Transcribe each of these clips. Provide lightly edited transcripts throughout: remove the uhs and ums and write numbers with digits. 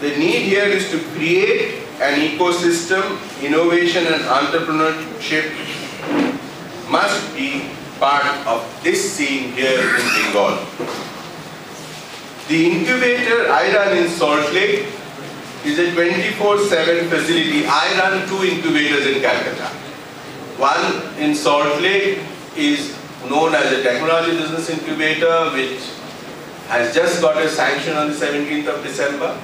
The need here is to create an ecosystem. Innovation and entrepreneurship must be part of this scene here in Bengal. The incubator I run in Salt Lake is a 24/7 facility. I run 2 incubators in Calcutta. One in Salt Lake is known as a technology business incubator, which has just got a sanction on the 17th of December.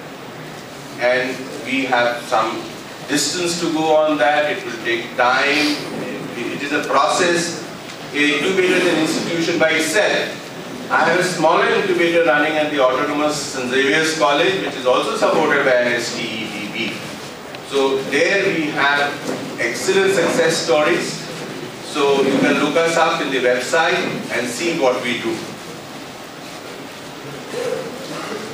And we have some distance to go on that. It will take time. It is a process. An incubator is an institution by itself. I have a smaller incubator running at the Autonomous St. Xavier's College, which is also supported by NSTEDB. So there we have excellent success stories. So you can look us up in the website and see what we do.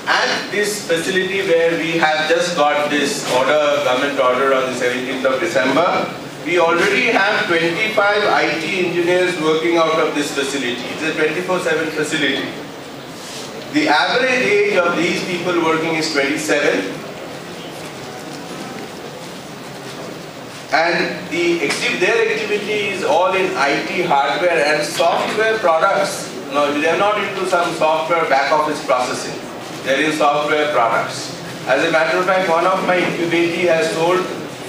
At this facility where we have just got this order, government order on the 17th of December, we already have 25 IT engineers working out of this facility. It's a 24/7 facility. The average age of these people working is 27. And their activity is all in IT hardware and software products. No, they are not into some software back office processing. They are in software products. As a matter of fact, one of my incubatee has sold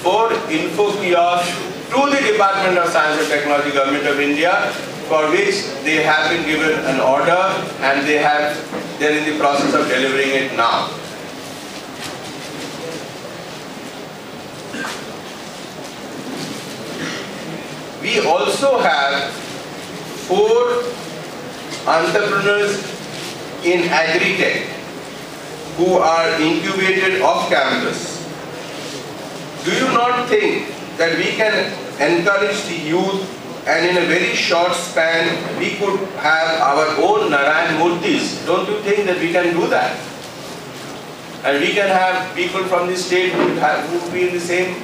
4 info kiosks to the Department of Science and Technology, Government of India, for which they have been given an order and they are in the process of delivering it now. We also have 4 entrepreneurs in agri-tech who are incubated off campus. Do you not think that we can encourage the youth and in a very short span we could have our own Narayan Murtis? Don't you think that we can do that? And we can have people from the state who would be in the same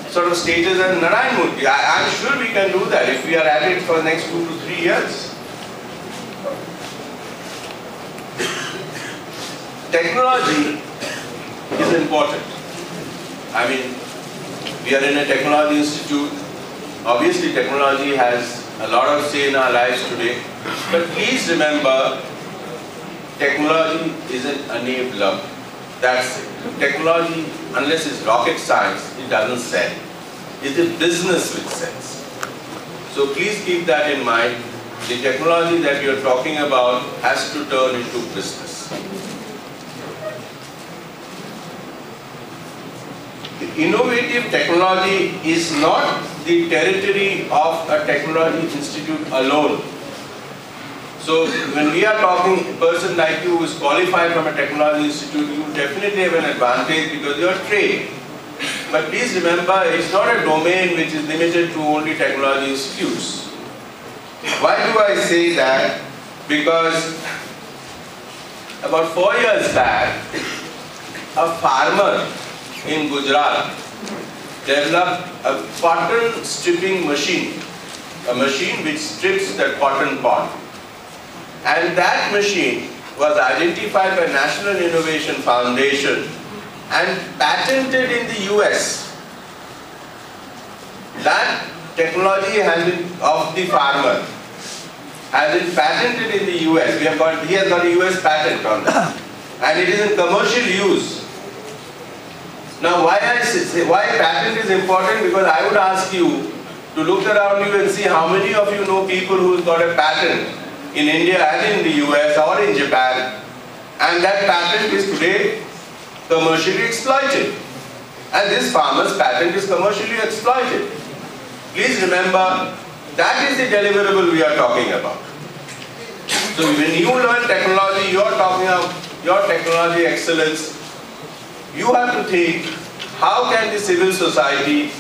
sort of stages as Narayan Murthy. I'm sure we can do that if we are at it for the next 2 to 3 years. Technology is important. I mean, we are in a technology institute. Obviously, technology has a lot of say in our lives today. But please remember, technology is an enabler. That's it. Technology, unless it's rocket science, it doesn't sell. It's a business which sells. So please keep that in mind. The technology that you're talking about has to turn into business. The innovative technology is not the territory of a technology institute alone. So when we are talking, a person like you who is qualified from a technology institute, you definitely have an advantage because you are trained. But please remember, it's not a domain which is limited to only technology institutes. Why do I say that? Because about 4 years back, a farmer in Gujarat developed a cotton stripping machine, a machine which strips the cotton pod. And that machine was identified by National Innovation Foundation and patented in the US. That technology has been of the farmer has been patented in the US. He has got a US patent on that, and it is in commercial use. Now, why patent is important? Because I would ask you to look around you and see how many of you know people who've got a patent in India and in the US or in Japan, and that patent is today commercially exploited. And this farmer's patent is commercially exploited. Please remember, that is the deliverable we are talking about. So when you learn technology, you are talking of your technology excellence. You have to think, how can the civil society